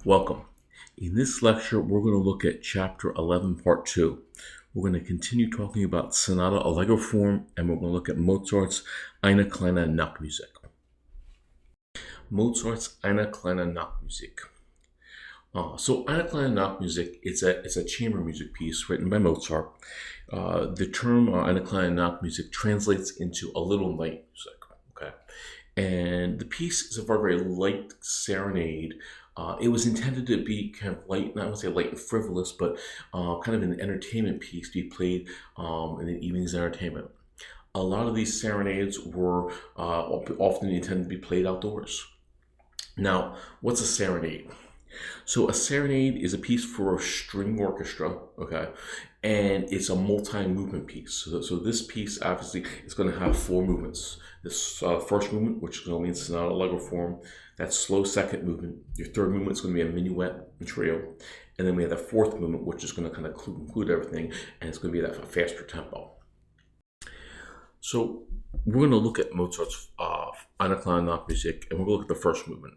Welcome. In this lecture, we're going to look at Chapter 11, Part 2. We're going to continue talking about Sonata Allegro form, and we're going to look at Mozart's Eine kleine Nachtmusik. Mozart's Eine kleine Nachtmusik. So Eine kleine Nachtmusik, it's a chamber music piece written by Mozart. The term Eine kleine Nachtmusik translates into a little night music. Okay, and the piece is a very light serenade. It was intended to be kind of light, not to say light and frivolous, but kind of an entertainment piece to be played in the evening's entertainment. A lot of these serenades were often intended to be played outdoors. Now, what's a serenade? So a serenade is a piece for a string orchestra, okay, and it's a multi-movement piece. So this piece obviously is going to have four movements. This first movement, which is going to be in Sonata Allegro form, that slow second movement. Your third movement is going to be a minuet and trio, and then we have the fourth movement, which is going to kind of include everything, and it's going to be that faster tempo. So we're going to look at Mozart's Eine kleine Nachtmusik, and we're going to look at the first movement.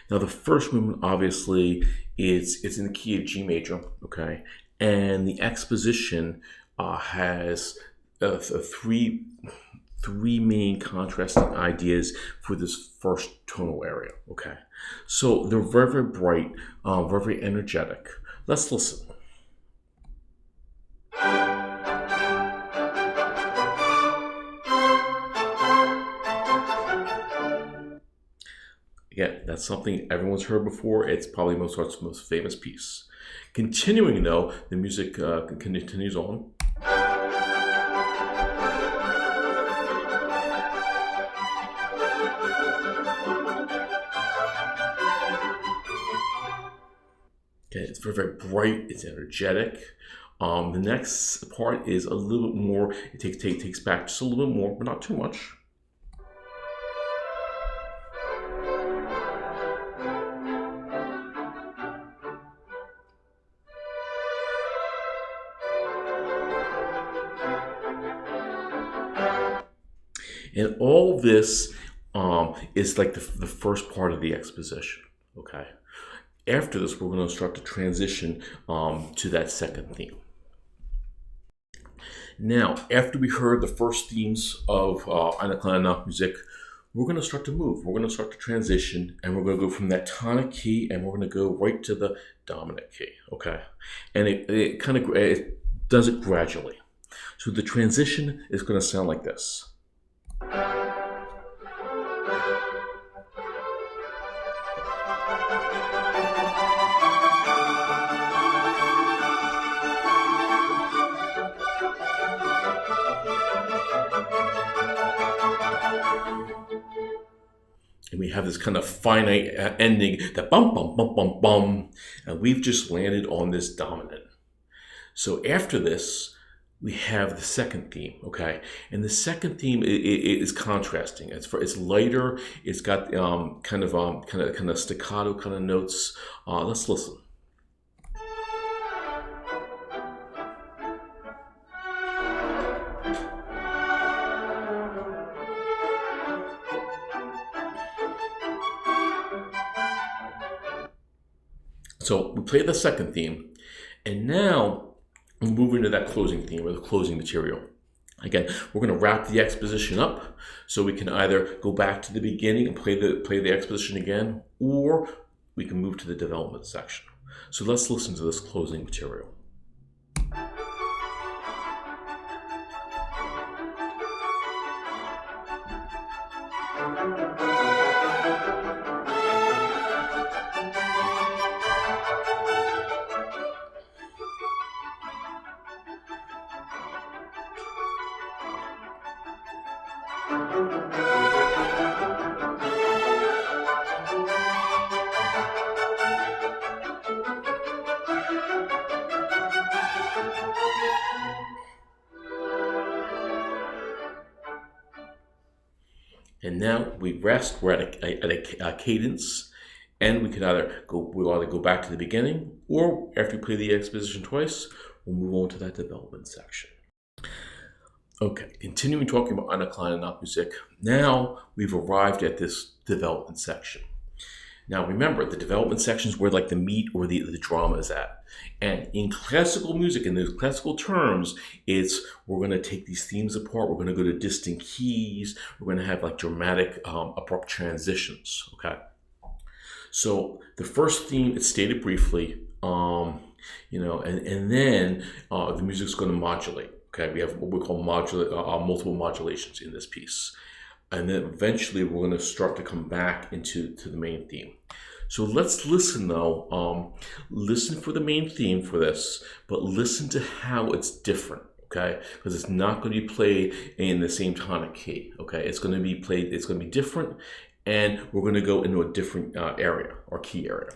Now, the first movement, obviously, it's in the key of G major, okay? And the exposition has three main contrasting ideas for this first tonal area, okay? So they're very, very bright, very energetic. Let's listen. Again, that's something everyone's heard before. It's probably Mozart's most famous piece. Continuing, though, the music continues on. Okay, it's very, very bright. It's energetic. The next part is a little bit more. It takes back just a little bit more, but not too much. And all this is like the first part of the exposition, okay? After this, we're going to start to transition to that second theme. Now, after we heard the first themes of Eine kleine Nachtmusik, we're going to start to move. We're going to start to transition, and we're going to go from that tonic key, and we're going to go right to the dominant key, okay? And it kind of does it gradually. So the transition is going to sound like this. And we have this kind of finite ending, that bum, bum, bum, bum, bum, and we've just landed on this dominant. So after this, we have the second theme, okay? And the second theme is contrasting. It's lighter. It's got kind of staccato kind of notes. Let's listen. So we play the second theme, and now we move into that closing theme or the closing material. Again, we're going to wrap the exposition up, so we can either go back to the beginning and play the exposition again, or we can move to the development section. So let's listen to this closing material. And now we rest. We're at a cadence, and we'll either go back to the beginning, or after we play the exposition twice, we'll move on to that development section. Okay, continuing talking about Eine kleine Nachtmusik. Now we've arrived at this development section. Now remember, the development section is where like the meat or the drama is at. And in classical music, in those classical terms, it's we're going to take these themes apart. We're going to go to distinct keys. We're going to have like dramatic, abrupt transitions. Okay. So the first theme, it's stated briefly, and then the music's going to modulate. Okay, we have what we call multiple modulations in this piece. And then eventually we're going to start to come back to the main theme. So let's listen though. Listen for the main theme for this, but listen to how it's different. Okay, because it's not going to be played in the same tonic key. Okay, it's going to be played. It's going to be different, and we're going to go into a different area or key area.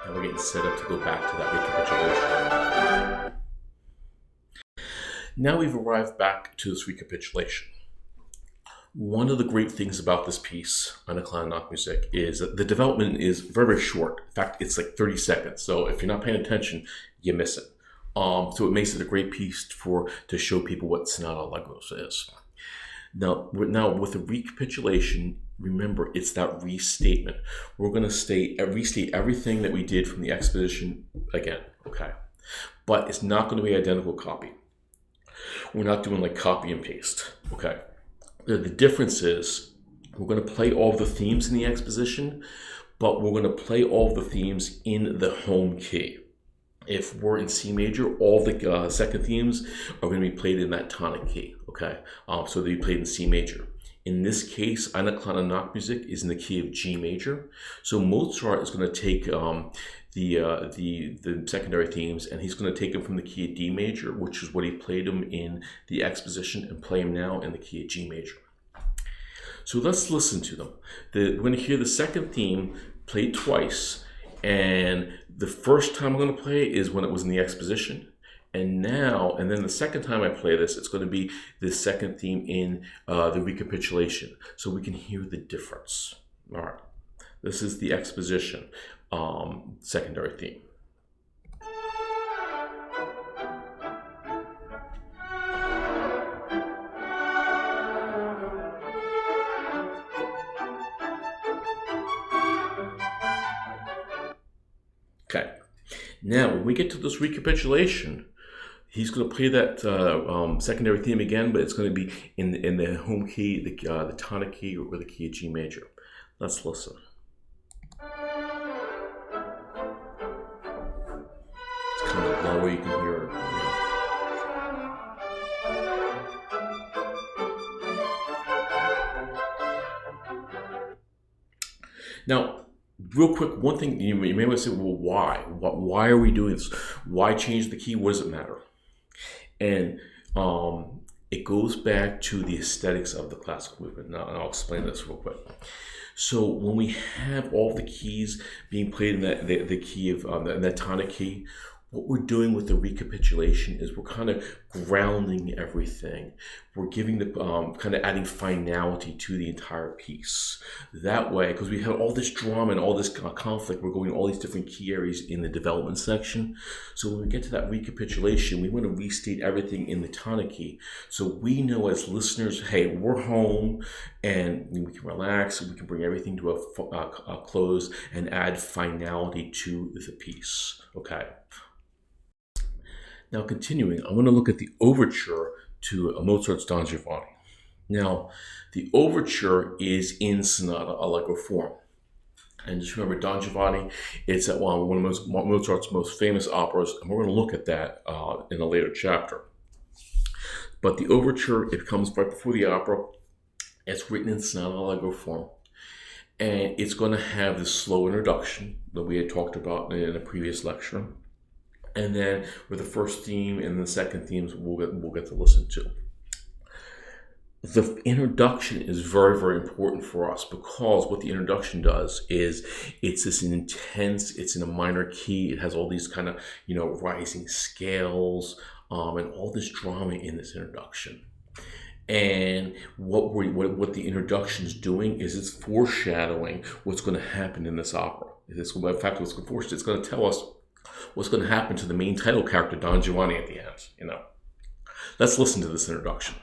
And we're getting set up to go back to that recapitulation. Now we've arrived back to this recapitulation. One of the great things about this piece, Eine kleine Nachtmusik, is that the development is very, very short. In fact, it's like 30 seconds. So if you're not paying attention, you miss it. So it makes it a great piece to show people what sonata allegros is. Now with the recapitulation, remember, it's that restatement. We're going to restate everything that we did from the exposition again, okay? But it's not going to be identical copy. We're not doing like copy and paste, okay? The difference is we're going to play all the themes in the exposition, but we're going to play all the themes in the home key. If we're in C major, all the second themes are going to be played in that tonic key, okay? So they'll be played in C major. In this case, Eine kleine Nachtmusik is in the key of G major. So Mozart is going to take the secondary themes, and he's going to take them from the key of D major, which is what he played them in the exposition, and play them now in the key of G major. So let's listen to them. We're going to hear the second theme played twice, and the first time I'm going to play is when it was in the exposition. And then the second time I play this, it's going to be the second theme in the recapitulation, so we can hear the difference. All right, this is the exposition secondary theme. Okay, now when we get to this recapitulation, he's going to play that secondary theme again, but it's going to be in the home key, the tonic key, or the key of G major. Let's listen. It's kind of low, you can hear it. Now, real quick, one thing you may want to say, well, why? Why are we doing this? Why change the key? What does it matter? And it goes back to the aesthetics of the classical movement. Now, and I'll explain this real quick. So when we have all the keys being played in the key of that tonic key, what we're doing with the recapitulation is we're kind of grounding everything. We're giving the kind of adding finality to the entire piece. That way, because we have all this drama and all this conflict, we're going all these different key areas in the development section. So when we get to that recapitulation, we want to restate everything in the tonic key. So we know as listeners, hey, we're home and we can relax, and we can bring everything to a close and add finality to the piece, okay? Now continuing, I want to look at the overture to Mozart's Don Giovanni. Now, the overture is in sonata allegro form. And just remember, Don Giovanni, it's at one of Mozart's most famous operas, and we're going to look at that in a later chapter. But the overture, it comes right before the opera. It's written in sonata allegro form. And it's going to have this slow introduction that we had talked about in a previous lecture. And then with the first theme and the second themes, we'll get to listen to. The introduction is very, very important for us, because what the introduction does is it's this intense, it's in a minor key, it has all these kind of, rising scales, and all this drama in this introduction. And what the introduction is doing is it's foreshadowing what's going to happen in this opera. In fact, it's going to tell us what's going to happen to the main title character, Don Giovanni, at the end. Let's listen to this introduction.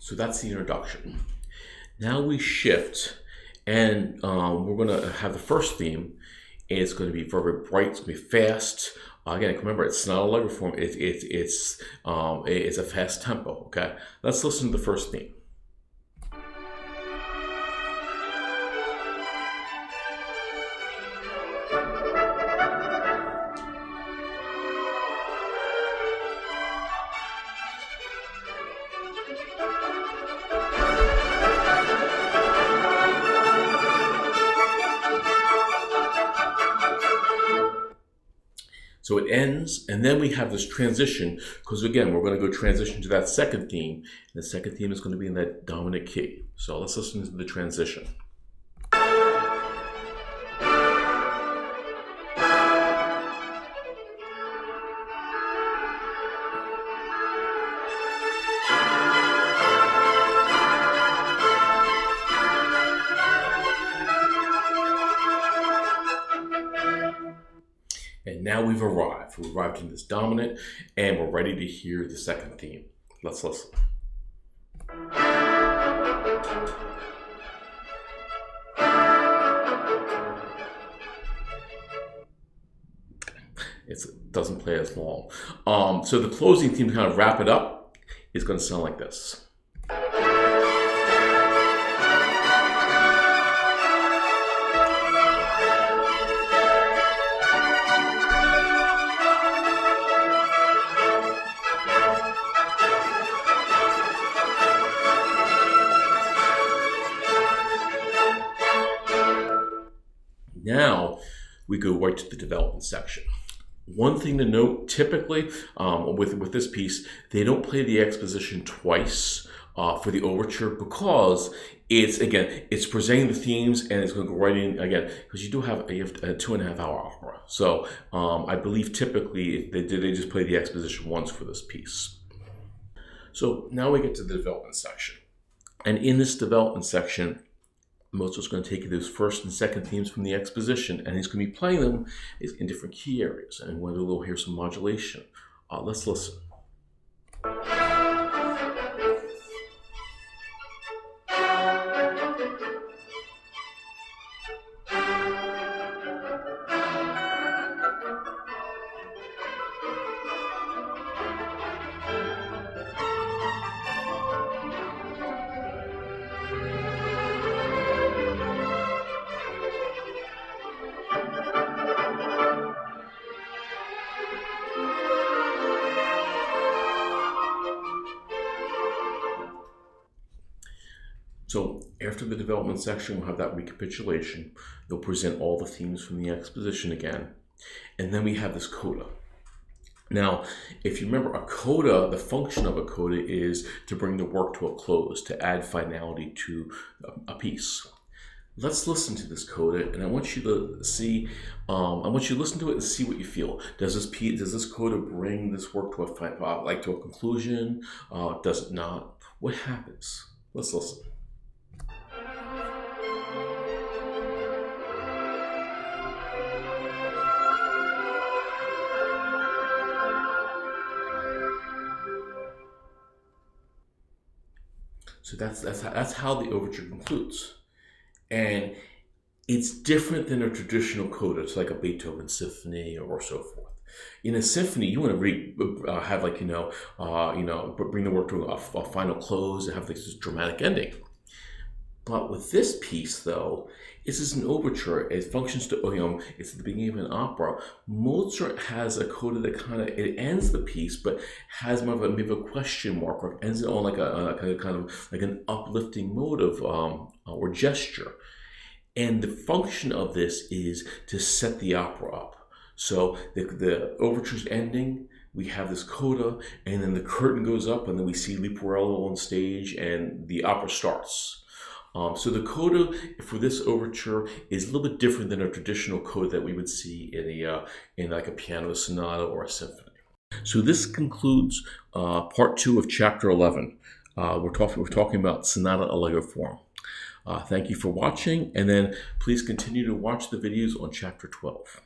So that's the introduction. Now we shift, and we're going to have the first theme. It's going to be very, very bright. It's going to be fast. Again, remember, it's not a allegro form. It's a fast tempo. Okay, let's listen to the first theme. So it ends, and then we have this transition, because again, we're going to go transition to that second theme. And the second theme is going to be in that dominant key. So let's listen to the transition. And now we've arrived. We've arrived in this dominant, and we're ready to hear the second theme. Let's listen. It doesn't play as long. So the closing theme, to kind of wrap it up, is going to sound like this. Now we go right to the development section. One thing to note, typically with this piece, they don't play the exposition twice for the overture, because it's presenting the themes, and it's going to go right in again, because you have a 2.5 hour opera. So I believe typically they just play the exposition once for this piece. So now we get to the development section, and in this development section, Mozart's going to take those first and second themes from the exposition, and he's going to be playing them in different key areas. And we'll hear some modulation. Let's listen. So after the development section, we'll have that recapitulation. They'll present all the themes from the exposition again. And then we have this coda. Now, if you remember, a coda, the function of a coda is to bring the work to a close, to add finality to a piece. Let's listen to this coda, and I want you to see, I want you to listen to it and see what you feel. Does this coda bring this work to a conclusion? Does it not? What happens? Let's listen. So that's how the overture concludes, and it's different than a traditional coda. It's like a Beethoven symphony or so forth. In a symphony, you want to really have like bring the work to a final close and have like this dramatic ending. But with this piece, though, this is an overture. It functions to, it's the beginning of an opera. Mozart has a coda that it ends the piece, but has maybe a question mark, or ends it on like a kind of like an uplifting motive or gesture. And the function of this is to set the opera up. So the overture's ending, we have this coda, and then the curtain goes up, and then we see Leporello on stage, and the opera starts. So the coda for this overture is a little bit different than a traditional coda that we would see in like a piano sonata or a symphony. So this concludes part 2 of chapter 11. We're talking about sonata allegro form. Thank you for watching, and then please continue to watch the videos on chapter 12.